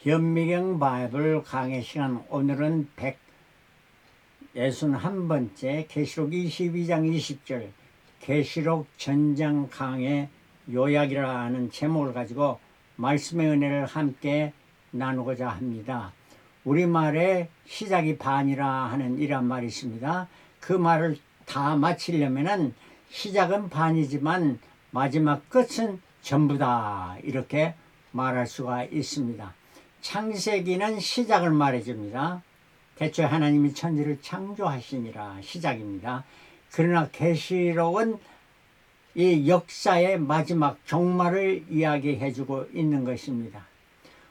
현미경 바이블 강의 시간, 오늘은 161번째 계시록 22장 20절 계시록 전장 강의 요약이라 하는 제목을 가지고 말씀의 은혜를 함께 나누고자 합니다. 우리말에 시작이 반이라 하는 이런 말이 있습니다. 그 말을 다 마치려면은 시작은 반이지만 마지막 끝은 전부다, 이렇게 말할 수가 있습니다. 창세기는 시작을 말해줍니다. 대초에 하나님이 천지를 창조하시니라, 시작입니다. 그러나 계시록은 이 역사의 마지막 종말을 이야기해주고 있는 것입니다.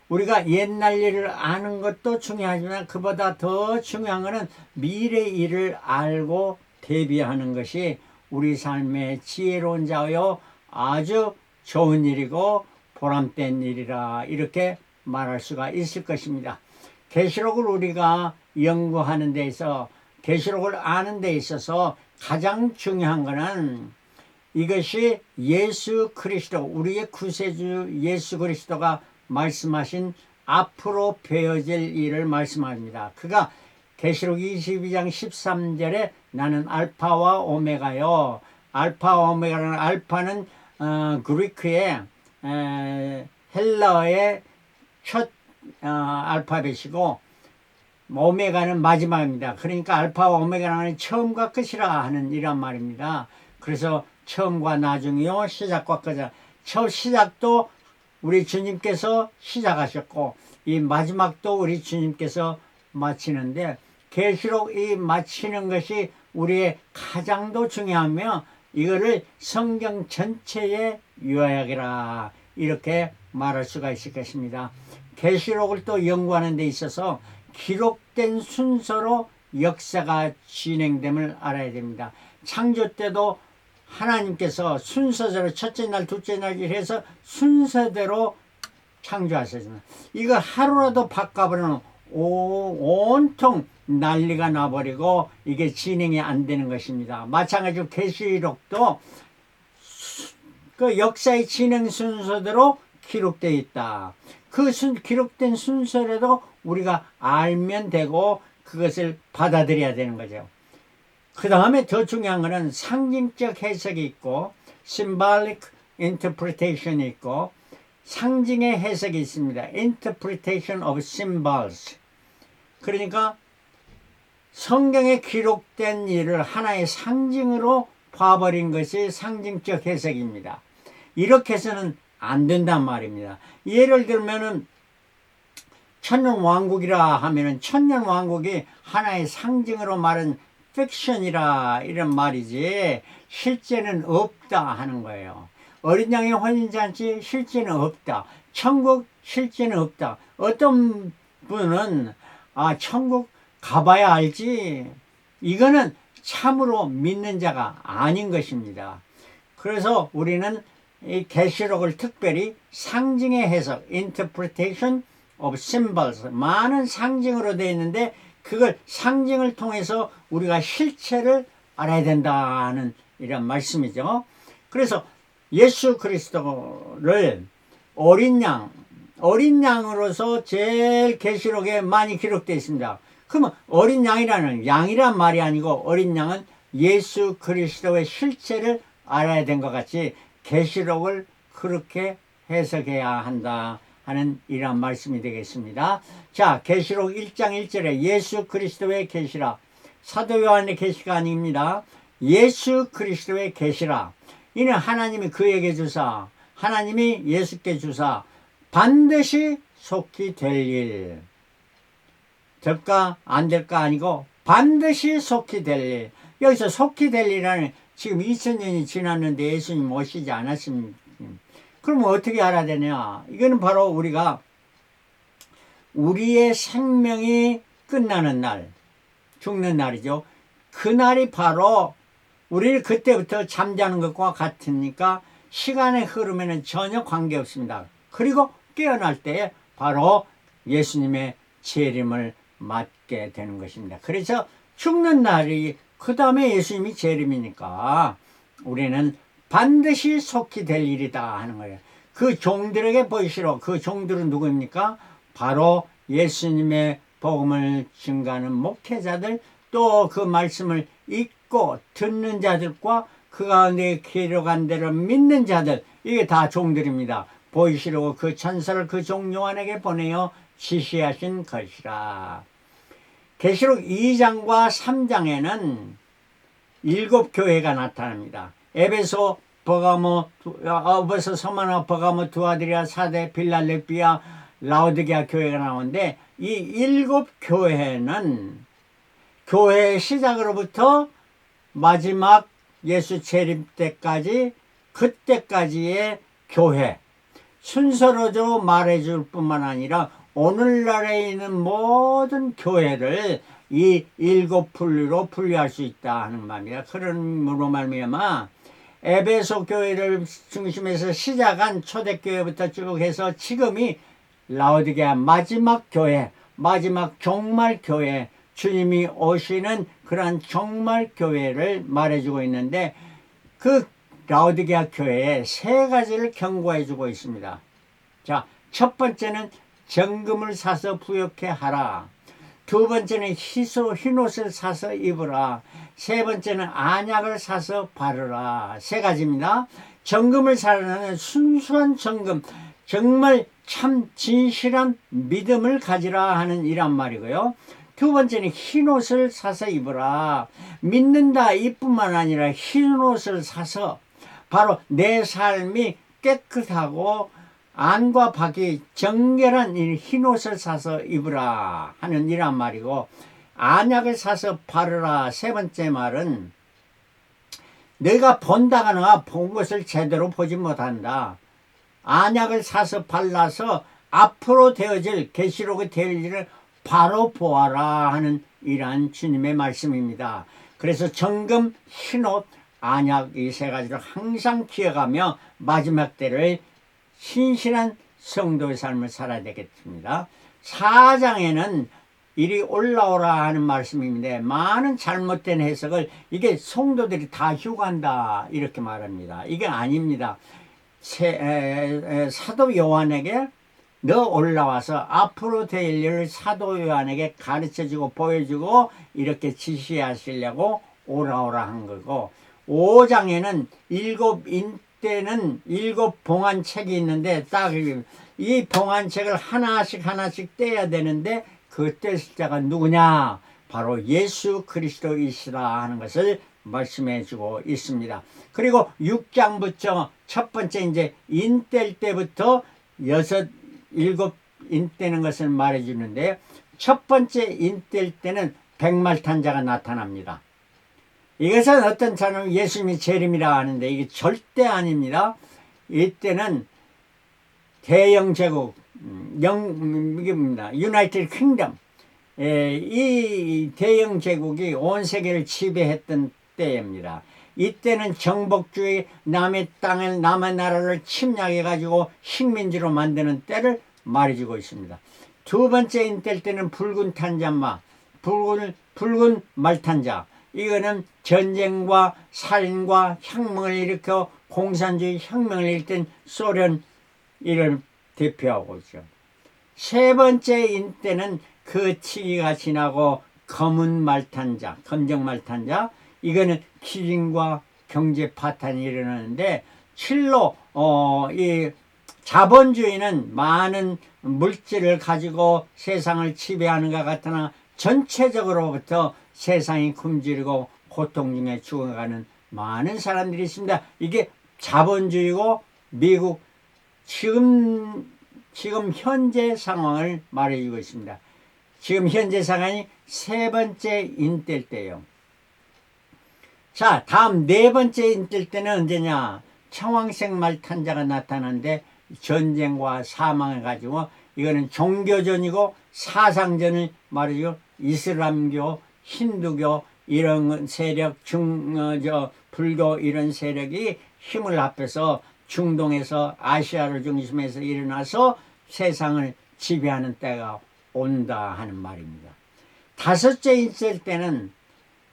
우리가 옛날 일을 아는 것도 중요하지만 그보다 더 중요한 것은 미래 일을 알고 대비하는 것이 우리 삶의 지혜로운 자요 아주 좋은 일이고 보람된 일이라, 이렇게 말할 수가 있을 것입니다. 계시록을 우리가 연구하는 데 있어, 계시록을 아는 데 있어서 가장 중요한 것은 이것이 예수 그리스도, 우리의 구세주 예수 그리스도가 말씀하신 앞으로 베어질 일을 말씀합니다. 그가 계시록 22장 13절에 나는 알파와 오메가요. 알파와 오메가라는, 알파는 그리크의 헬라어의 첫 알파벳이고 오메가는 마지막입니다. 그러니까 알파와 오메가는 처음과 끝이라 하는 이란 말입니다. 그래서 처음과 나중이요, 시작과 끝이다. 첫 시작도 우리 주님께서 시작하셨고 이 마지막도 우리 주님께서 마치는데, 계시록 이 마치는 것이 우리의 가장 더 중요하며 이거를 성경 전체의 요약이라, 이렇게 말할 수가 있을 것입니다. 계시록을 또 연구하는 데 있어서 기록된 순서로 역사가 진행됨을 알아야 됩니다. 창조 때도 하나님께서 순서대로 첫째 날, 둘째 날 해서 순서대로 창조하셨습니다. 이걸 하루라도 바꿔버리면 온통 난리가 나버리고 이게 진행이 안 되는 것입니다. 마찬가지로 계시록도 그 역사의 진행 순서대로 기록되어 있다. 그 기록된 순서라도 우리가 알면 되고 그것을 받아들여야 되는 거죠. 그 다음에 더 중요한 것은 상징적 해석이 있고 symbolic interpretation이 있고 상징의 해석이 있습니다. interpretation of symbols. 그러니까 성경에 기록된 일을 하나의 상징으로 봐버린 것이 상징적 해석입니다. 이렇게 해서는 안 된단 말입니다. 예를 들면은 천년왕국이라 하면은 천년왕국이 하나의 상징으로 말은 픽션이라 이런 말이지 실제는 없다 하는 거예요. 어린 양의 혼인잔치 실제는 없다. 천국 실제는 없다. 어떤 분은 천국 가봐야 알지, 이거는 참으로 믿는 자가 아닌 것입니다. 그래서 우리는 이 계시록을 특별히 상징의 해석, interpretation of symbols, 많은 상징으로 되어 있는데 그걸 상징을 통해서 우리가 실체를 알아야 된다는 이런 말씀이죠. 그래서 예수 그리스도를 어린 양으로서 제일 계시록에 많이 기록되어 있습니다. 그러면 어린 양이란 말이 아니고 어린 양은 예수 그리스도의 실체를 알아야 된 것 같이 계시록을 그렇게 해석해야 한다 하는 이런 말씀이 되겠습니다. 자, 계시록 1장 1절에 예수 그리스도의 계시라, 사도 요한의 계시가 아닙니다. 예수 그리스도의 계시라. 이는 하나님이 그에게 주사, 하나님이 예수께 주사 반드시 속히 될 일, 될까 안 될까 아니고 반드시 속히 될 일. 여기서 속히 될 일이라는, 지금 2000년이 지났는데 예수님 오시지 않았습니까? 그러면 어떻게 알아야 되냐? 이거는 바로 우리가 우리의 생명이 끝나는 날, 죽는 날이죠. 그 날이 바로 우리를 그때부터 잠자는 것과 같으니까 시간의 흐름에는 전혀 관계없습니다. 그리고 깨어날 때에 바로 예수님의 재림을 맞게 되는 것입니다. 그래서 죽는 날이 그 다음에 예수님이 재림이니까 우리는 반드시 속히 될 일이다 하는 거예요. 그 종들에게 보이시러, 그 종들은 누구입니까? 바로 예수님의 복음을 증가하는 목회자들, 또 그 말씀을 읽고 듣는 자들과 그 가운데 기록한 대로 믿는 자들, 이게 다 종들입니다. 보이시려고 그 천사를 그 종 요한에게 보내어 지시하신 것이라. 계시록 2장과 3장에는 7교회가 나타납니다. 에베소, 버가모, 에베소, 서머나, 버가모, 두아디라, 사대, 빌랄레비아, 라오디게아 교회가 나오는데, 이 7교회는 교회의 시작으로부터 마지막 예수 재림 때까지, 그때까지의 교회 순서로 말해줄 뿐만 아니라 오늘날에 있는 모든 교회를 이 7분류로 분류할 수 있다 하는 말입니다. 그러므로 말미암아 에베소 교회를 중심해서 시작한 초대교회부터 쭉 해서 지금이 라오디게아 마지막 교회, 마지막 종말 교회, 주님이 오시는 그러한 종말 교회를 말해주고 있는데, 그 라오디게아 교회에 3가지를 경고해주고 있습니다. 자, 첫 번째는 정금을 사서 부욕해 하라. 두 번째는 흰옷을 사서 입으라. 세 번째는 안약을 사서 바르라. 3가지입니다. 정금을 사라는 순수한 정금, 정말 참 진실한 믿음을 가지라 하는 이란 말이고요. 두 번째는 흰옷을 사서 입으라. 믿는다 이뿐만 아니라 흰옷을 사서 바로 내 삶이 깨끗하고 안과 밖이 정결한 이 흰옷을 사서 입으라 하는 이란 말이고, 안약을 사서 바르라. 3번째 말은 내가 본다거나 본 것을 제대로 보지 못한다. 안약을 사서 발라서 앞으로 되어질, 계시록이 될 일을 바로 보아라 하는 이러한 주님의 말씀입니다. 그래서 정금, 흰옷, 안약, 이 3가지를 항상 기억하며 마지막 때를 신실한 성도의 삶을 살아야 되겠습니다. 4장에는 이리 올라오라 하는 말씀인데, 많은 잘못된 해석을 이게 성도들이 다 휴간다 이렇게 말합니다. 이게 아닙니다. 사도 요한에게 너 올라와서 앞으로 될 일을 사도 요한에게 가르쳐주고 보여주고 이렇게 지시하시려고 오라오라 한 거고, 5장에는 7인대는 7봉안책이 있는데, 딱 이 봉안책을 하나씩 떼야 되는데 그 뗄 자가 누구냐? 바로 예수 그리스도이시라 하는 것을 말씀해 주고 있습니다. 그리고 6장부터 첫 번째 이제 인 뗄 때부터 7 떼는 것을 말해 주는데, 첫 번째 인 뗄 때는 백말탄자가 나타납니다. 이것은 어떤 사람은 예수님이 재림이라 하는데 이게 절대 아닙니다. 이때는 대영 제국, 유나이티드 킹덤, 이 대영 제국이 온 세계를 지배했던 때입니다. 이때는 정복주의, 남의 땅을, 남의 나라를 침략해가지고 식민지로 만드는 때를 말해주고 있습니다. 두 번째 인텔 때는 붉은 탄자마, 붉은 말탄자. 이거는 전쟁과 살인과 혁명을 일으켜 공산주의 혁명을 일으킨 소련, 이를 대표하고 있죠. 세 번째 인때는 그 시기가 지나고 검은 말탄자, 검정 말탄자, 이거는 기진과 경제 파탄이 일어나는데, 실로 이 자본주의는 많은 물질을 가지고 세상을 지배하는 것 같으나 전체적으로부터 세상이 굶주리고 고통 중에 죽어가는 많은 사람들이 있습니다. 이게 자본주의고 미국 지금 현재 상황을 말해주고 있습니다. 지금 현재 상황이 세 번째 인때일 때예요. 자, 다음 네 번째 인때일 때는 언제냐? 청황색 말탄자가 나타나는데 전쟁과 사망을 가지고, 이거는 종교전이고 사상전을 말이죠. 이슬람교, 힌두교 이런 세력, 불교 이런 세력이 힘을 합해서 중동에서 아시아를 중심해서 일어나서 세상을 지배하는 때가 온다 하는 말입니다. 다섯째 있을 때는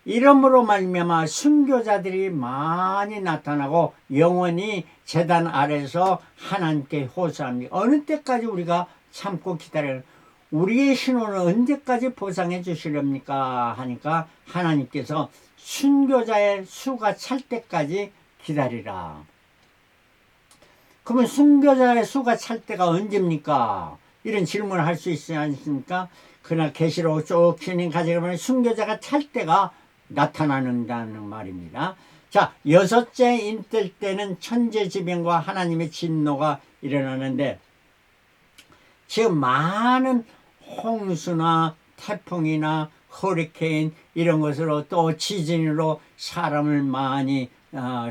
이러므로 말미암아 순교자들이 많이 나타나고 영원히 제단 아래서 하나님께 호소합니다. 어느 때까지 우리가 참고 기다려요? 우리의 신호는 언제까지 보상해 주시렵니까? 하니까 하나님께서 순교자의 수가 찰 때까지 기다리라. 그러면 순교자의 수가 찰 때가 언제입니까? 이런 질문을 할 수 있지 않습니까? 그러나 계시록 쭉 진행 가져가면 순교자가 찰 때가 나타나는다는 말입니다. 자, 여섯째 인뜰 때는 천재지변과 하나님의 진노가 일어나는데, 지금 많은 홍수나 태풍이나 허리케인 이런 것으로 또 지진으로 사람을 많이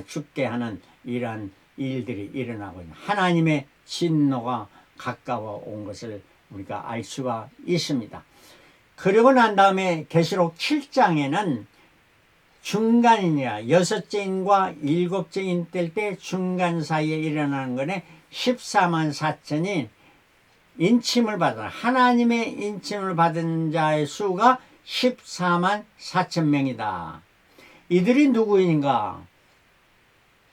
죽게 하는 이러한 일들이 일어나고 있는, 하나님의 진노가 가까워 온 것을 우리가 알 수가 있습니다. 그러고 난 다음에 계시록 7장에는 중간이냐, 여섯째 인과 일곱째 인 뜰 때 중간 사이에 일어나는 것에 14만 4천이 인침을 받은, 하나님의 인침을 받은 자의 수가 14만 4천 명이다. 이들이 누구인가?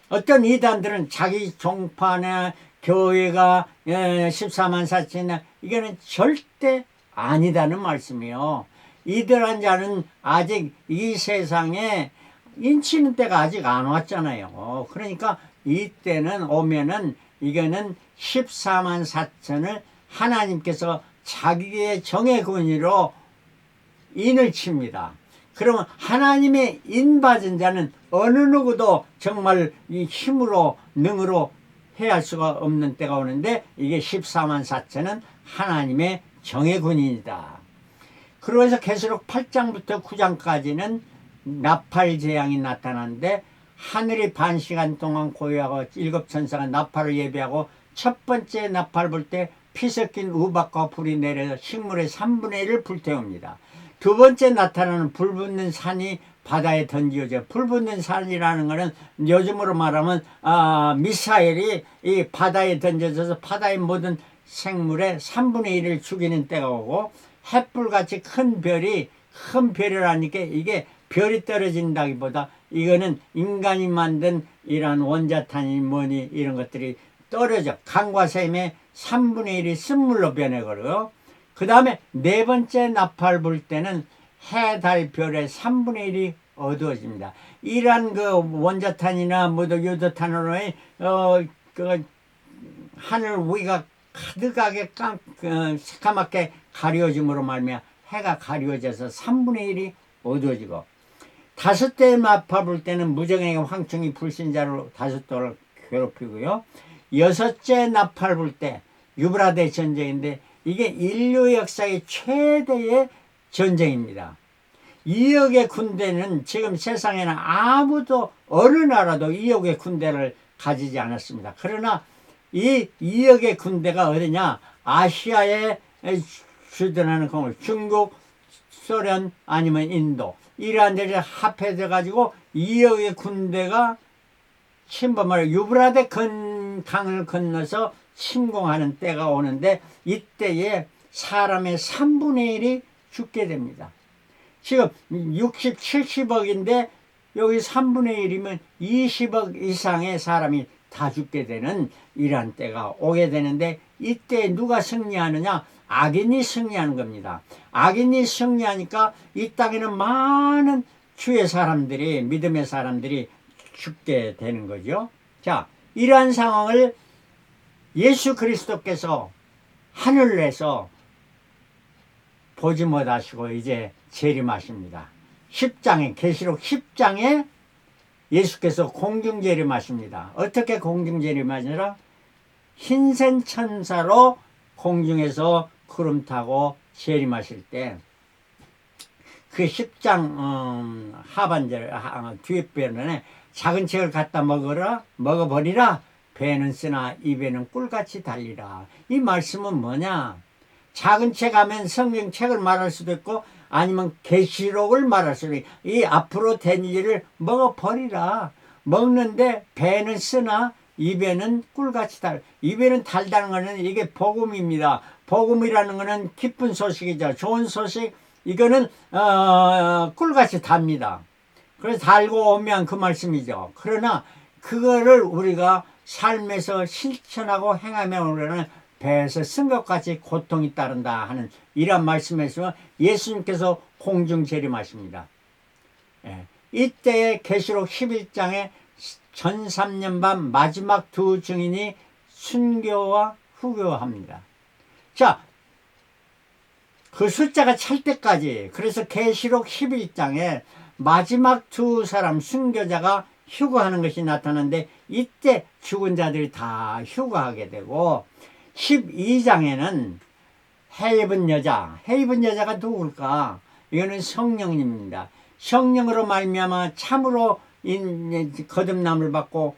어떤 이단들은 자기 종파나 교회가 14만 4천이나, 이거는 절대 아니다는 말씀이요. 이들한 자는 아직 이 세상에 인치는 때가 아직 안 왔잖아요. 그러니까 이때는 오면은 이거는 14만 4천을 하나님께서 자기의 정의 권위로 인을 칩니다. 그러면 하나님의 인 받은 자는 어느 누구도 정말 이 힘으로 능으로 해할 수가 없는 때가 오는데, 이게 14만 4천은 하나님의 정의 군인이다. 그러면서 계시록 8장부터 9장까지는 나팔 재앙이 나타나는데, 하늘이 반 시간 동안 고요하고 일곱 천사가 나팔을 예배하고, 첫 번째 나팔 불 때 피 섞인 우박과 불이 내려서 식물의 3분의 1을 불태웁니다. 두 번째 나타나는 불 붙는 산이 바다에 던지어져. 불 붙는 산이라는 것은 요즘으로 말하면 미사일이 이 바다에 던져져서 바다의 모든 생물의 3분의 1을 죽이는 때가 오고, 햇불같이 큰 별이라니까 이게 별이 떨어진다기보다 이거는 인간이 만든 이러한 원자탄이 뭐니 이런 것들이 떨어져 강과 샘의 3분의 1이 쓴물로 변해버려요. 그 다음에 네 번째 나팔 불 때는 해, 달, 별의 3분의 1이 어두워집니다. 이러한 그 원자탄이나 뭐도 유도탄으로의 그 하늘 위가 가득하게 새까맣게 가려짐으로 말미암아 해가 가려져서 3분의 1이 어두워지고, 다섯째 나팔 불 때는 무정의 황충이 불신자로 다섯 돌을 괴롭히고요. 여섯째 나팔 불 때 유브라데 전쟁인데, 이게 인류 역사의 최대의 전쟁입니다. 2억의 군대는 지금 세상에는 아무도 어느 나라도 2억의 군대를 가지지 않았습니다. 그러나 이 2억의 군대가 어디냐? 아시아에 주둔하는 공을, 중국, 소련 아니면 인도, 이러한 데를 합해져 가지고 2억의 군대가 침범을 유브라데 강을 건너서 침공하는 때가 오는데, 이때에 사람의 3분의 1이 죽게 됩니다. 지금 60, 70억인데 여기 3분의 1이면 20억 이상의 사람이 다 죽게 되는 이러한 때가 오게 되는데, 이때 누가 승리하느냐? 악인이 승리하는 겁니다. 악인이 승리하니까 이 땅에는 많은 주의 사람들이, 믿음의 사람들이 죽게 되는 거죠. 자, 이러한 상황을 예수 그리스도께서 하늘에서 보지 못하시고 이제 재림하십니다. 10장에, 계시록 10장에 예수께서 공중 재림하십니다. 어떻게 공중 재림하시라? 흰색 천사로 공중에서 구름 타고 재림하실 때, 그 10장 하반절 뒷배는 작은 책을 갖다 먹어버리라. 배는 쓰나 입에는 꿀같이 달리라. 이 말씀은 뭐냐? 작은 책 하면 성경책을 말할 수도 있고, 아니면 계시록을 말할 수도 있고, 이 앞으로 된 일을 먹어버리라. 먹는데 배는 쓰나 입에는 꿀같이 달. 입에는 달다는 것은 이게 복음입니다. 복음이라는 것은 기쁜 소식이죠. 좋은 소식. 이거는 꿀같이 답니다. 그래서 달고 오면 그 말씀이죠. 그러나 그거를 우리가 삶에서 실천하고 행하면 우리는 배에서 쓴 것 같이 고통이 따른다 하는 이런 말씀에서 예수님께서 공중 재림하십니다. 예. 이때에 계시록 11장에 전 3년 반 마지막 두 증인이 순교와 후교합니다. 자, 그 숫자가 찰 때까지, 그래서 계시록 11장에 마지막 두 사람 순교자가 휴거하는 것이 나타나는데, 이때 죽은 자들이 다 휴거하게 되고, 12장에는 해입은 여자가 누굴까? 이거는 성령님입니다. 성령으로 말미암아 참으로 거듭남을 받고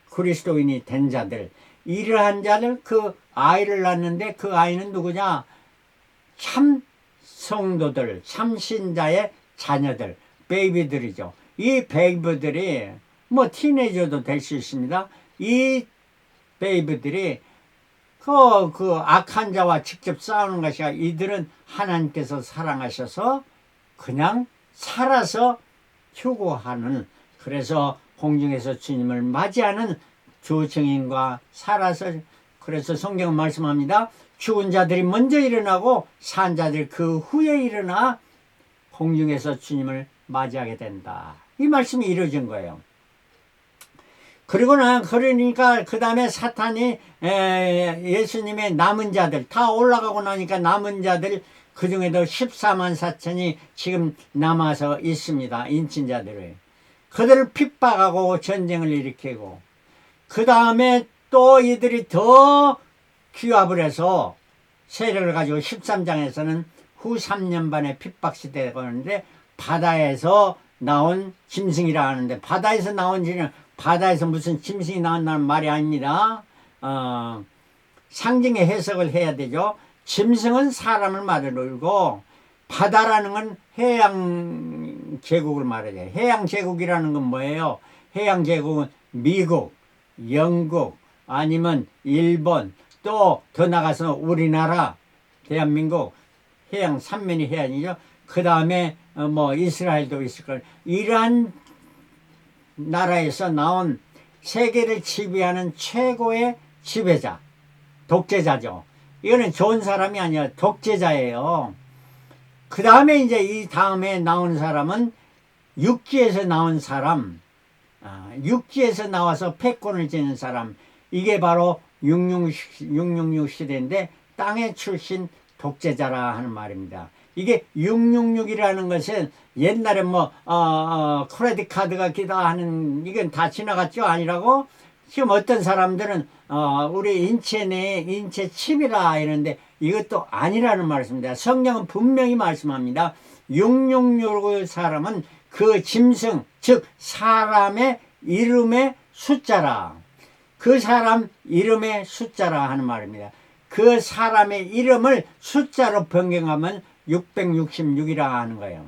그리스도인이 된 자들, 이러한 자들, 그 아이를 낳는데 그 아이는 누구냐? 참 성도들, 참 신자의 자녀들, 베이비들이죠. 이 베이비들이 뭐 티네이저도 될 수 있습니다. 이 베이비들이 그 악한 자와 직접 싸우는 것이 아니라 이들은 하나님께서 사랑하셔서 그냥 살아서 휴고하는, 그래서 공중에서 주님을 맞이하는 두 증인과 살아서, 그래서 성경은 말씀합니다. 죽은 자들이 먼저 일어나고 산 자들이 그 후에 일어나 공중에서 주님을 맞이하게 된다. 이 말씀이 이루어진 거예요. 그러니까 그 다음에 사탄이 예수님의 남은 자들 다 올라가고 나니까 남은 자들, 그 중에도 14만 4천이 지금 남아서 있습니다. 인친자들을. 그들을 핍박하고 전쟁을 일으키고, 그 다음에 또 이들이 더 규합을 해서 세력을 가지고 13장에서는 후 3년 반의 핍박시대가 오는데, 바다에서 나온 짐승이라 하는데, 바다에서 나온 짐승은 바다에서 무슨 짐승이 나온다는 말이 아닙니다. 상징의 해석을 해야 되죠. 짐승은 사람을 말하고 바다라는 건 해양 제국을 말해요. 해양 제국이라는 건 뭐예요? 해양 제국은 미국, 영국, 아니면 일본, 또 더 나가서 우리나라, 대한민국, 해양 3면이 해안이죠. 그 다음에 뭐 이스라엘도 있을 거예요. 이러한 나라에서 나온 세계를 지배하는 최고의 지배자, 독재자죠. 이거는 좋은 사람이 아니라 독재자예요. 그 다음에 이제 이 다음에 나온 사람은 육지에서 나온 사람, 육지에서 나와서 패권을 지는 사람, 이게 바로 666 시대인데 땅에 출신 독재자라 하는 말입니다. 이게 666이라는 것은 옛날에 뭐 크레딧 카드가 기다 하는, 이건 다 지나갔죠? 아니라고? 지금 어떤 사람들은 우리 인체 내에 인체 칩이라 이러는데 이것도 아니라는 말씀입니다. 성경은 분명히 말씀합니다. 666 사람은 그 짐승, 즉 사람의 이름의 숫자라. 그 사람 이름의 숫자라 하는 말입니다. 그 사람의 이름을 숫자로 변경하면 666이라 하는 거예요.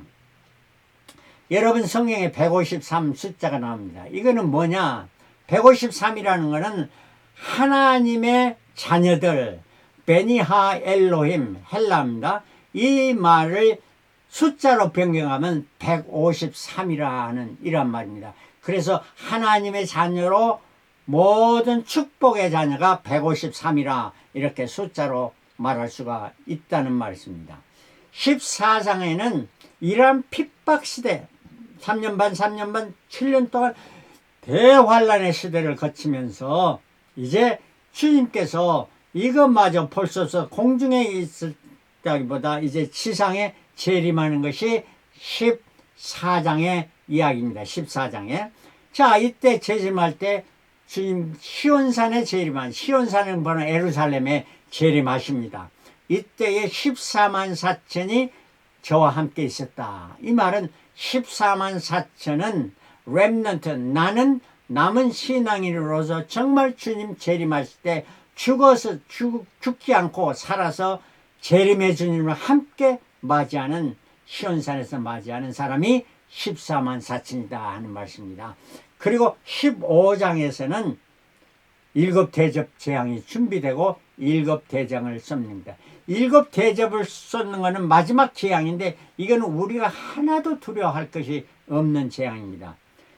여러분 성경에 153 숫자가 나옵니다. 이거는 뭐냐? 153이라는 거는 하나님의 자녀들, 베니하 엘로힘, 헬라입니다. 이 말을 숫자로 변경하면 153이라 하는 이란 말입니다. 그래서 하나님의 자녀로 모든 축복의 자녀가 153이라 이렇게 숫자로 말할 수가 있다는 말씀입니다. 14장에는 이러한 핍박시대, 3년 반, 7년 동안 대환란의 시대를 거치면서 이제 주님께서 이것마저 볼 수 없어 공중에 있을 때보다 이제 지상에 재림하는 것이 14장의 이야기입니다. 14장에. 자, 이때 재림할 때 주님 시온산에 재림한, 시온산은 바로 예루살렘에 재림하십니다. 이때에 14만 4천이 저와 함께 있었다. 이 말은 14만 4천은 렘넌트, 나는 남은 신앙인으로서 정말 주님 재림하실 때 죽지 않고 살아서 재림의 주님을 함께 맞이하는, 시온산에서 맞이하는 사람이 14만 4천이다 하는 말씀입니다. 그리고 15장에서는 7 대접 재앙이 준비되고 7 대장을 쏩니다. 일곱 대접을 쏟는 것은 마지막 재앙인데 이거는 우리가 하나도 두려워할 것이 없는 재앙입니다.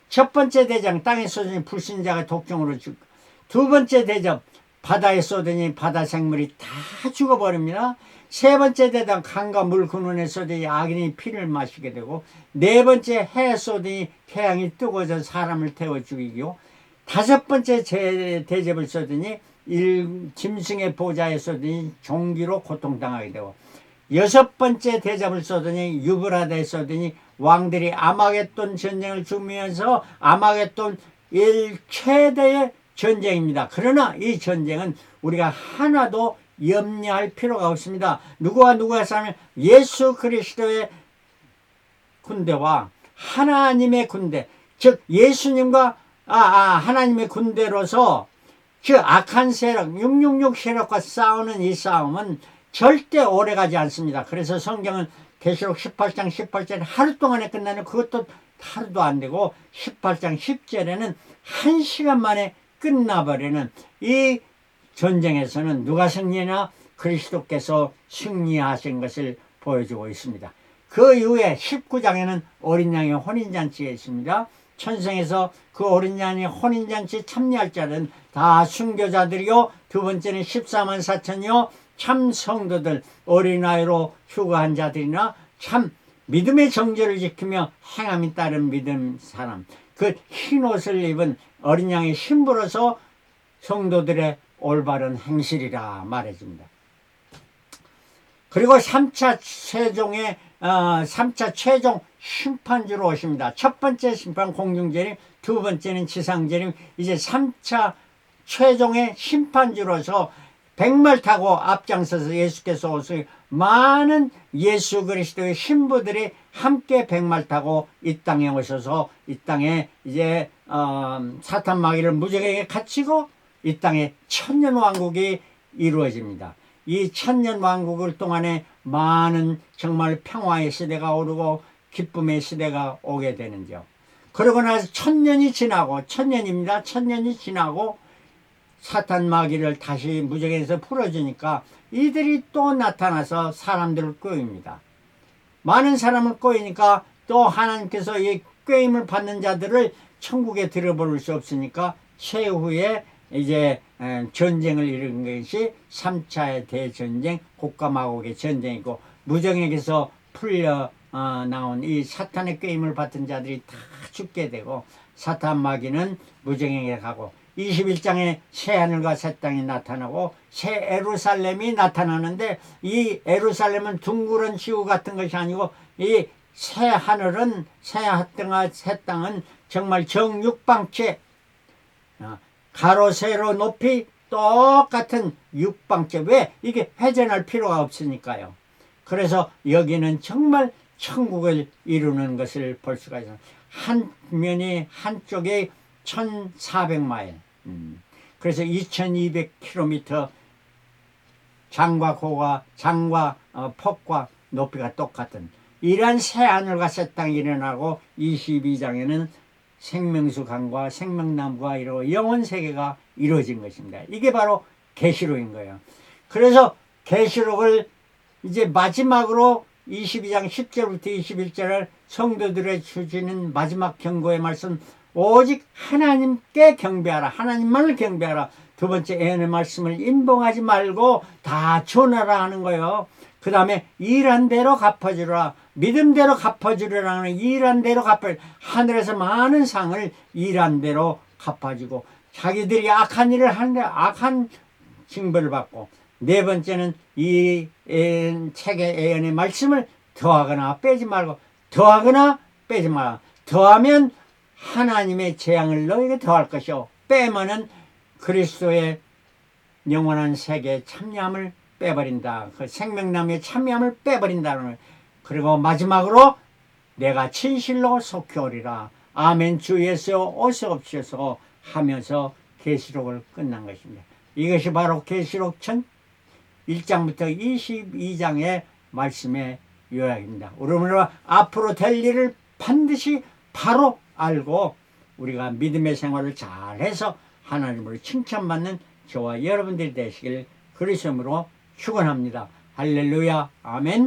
첫 번째 대장 땅에 쏟으니 불신자가 독종으로 죽고, 두 번째 대접 바다에 쏟으니 바다 생물이 다 죽어버립니다. 세 번째 대장 강과 물 근원에 쏟으니 악인이 피를 마시게 되고, 네 번째 해에 쏟으니 태양이 뜨거워져 사람을 태워 죽이고, 다섯 번째 대접을 쏟으니 짐승의 보좌에 쏟으니 종기로 고통당하게 되고, 여섯 번째 대접을 쏟으니 유브라데에 쏟으니 왕들이 아마겟돈 전쟁을 죽으면서 아마겟돈 최대의 전쟁입니다. 그러나 이 전쟁은 우리가 하나도 염려할 필요가 없습니다. 누구와 싸우면 예수 그리스도의 군대와 하나님의 군대, 즉 예수님과 하나님의 군대로서 그 악한 세력 666 세력과 싸우는 이 싸움은 절대 오래가지 않습니다. 그래서 성경은 계시록 18장 18절에 하루 동안에 끝나는, 그것도 하루도 안 되고 18장 10절에는 1시간 만에 끝나버리는 이 전쟁에서는 누가 승리하나 그리스도께서 승리하신 것을 보여주고 있습니다. 그 이후에 19장에는 어린 양의 혼인잔치가 있습니다. 천성에서 그 어린 양의 혼인잔치 참여할 자는 다 순교자들이요, 두 번째는 14만 4천이요 참 성도들, 어린아이로 휴가한 자들이나 참 믿음의 정죄를 지키며 행함이 따른 믿음 사람, 그 흰옷을 입은 어린 양의 신부로서 성도들의 올바른 행실이라 말해줍니다. 그리고 3차 최종 심판주로 오십니다. 첫 번째 심판 공중재림, 두 번째는 지상재림, 이제 3차 최종의 심판주로서 백말 타고 앞장서서 예수께서 오시고 많은 예수 그리스도의 신부들이 함께 백말 타고 이 땅에 오셔서 이 땅에 이제 사탄 마귀를 무적에게 갇히고 이 땅에 천년왕국이 이루어집니다. 이 천년왕국을 동안에 많은 정말 평화의 시대가 오르고 기쁨의 시대가 오게 되는죠. 그러고 나서 천년이 지나고, 천년입니다. 천년이 지나고 사탄 마귀를 다시 무적에서 풀어주니까 이들이 또 나타나서 사람들을 꾀입니다. 많은 사람을 꾀이니까 또 하나님께서 이 꾀임을 받는 자들을 천국에 들어볼 수 없으니까 최후에 이제 전쟁을 이룬 것이 3차의 대전쟁, 곡과 마곡의 전쟁이고, 무정에게서 풀려 나온 이 사탄의 꾀임을 받은 자들이 다 죽게 되고, 사탄 마귀는 무정에게 가고, 21장에 새하늘과 새 땅이 나타나고 새 예루살렘이 나타나는데, 이 예루살렘은 둥그런 지구 같은 것이 아니고 이 새하늘은, 새하늘과 새 땅은 정말 정육방체, 가로 세로 높이 똑같은 육방체. 왜? 이게 회전할 필요가 없으니까요. 그래서 여기는 정말 천국을 이루는 것을 볼 수가 있어요. 한 면이 한쪽에 1400마일, 그래서 2200km, 장과 폭과 높이가 똑같은 이러한 새하늘과 새 땅이 일어나고, 22장에는 생명수 강과 생명나무가 이루어 영원세계가 이루어진 것입니다. 이게 바로 계시록인 거예요. 그래서 계시록을 이제 마지막으로 22장 10절부터 21절을 성도들의 주시는 마지막 경고의 말씀, 오직 하나님께 경배하라, 하나님만을 경배하라. 두 번째, 애의 말씀을 인봉하지 말고 다 전하라 하는 거예요. 그 다음에 일한 대로 갚아주라, 믿음대로 갚아주라는, 일한 대로 갚아주라. 하늘에서 많은 상을 일한 대로 갚아주고, 자기들이 악한 일을 하는데 악한 징벌을 받고, 네 번째는 이 책의 예언의 말씀을 더하거나 빼지 말고, 더하거나 빼지 마라. 더하면 하나님의 재앙을 너에게 더할 것이요, 빼면은 그리스도의 영원한 세계에 참여함을 빼버린다. 그 생명나무의 참여함을 빼버린다는 거예요. 그리고 마지막으로 내가 진실로 속히 오리라. 아멘. 주 예수여 어서옵소서 하면서 계시록을 끝난 것입니다. 이것이 바로 계시록 1장부터 22장의 말씀의 요약입니다. 우리가 앞으로 될 일을 반드시 바로 알고 우리가 믿음의 생활을 잘해서 하나님으로 칭찬받는 저와 여러분들이 되시길 그리스도로 축원합니다. 할렐루야. 아멘.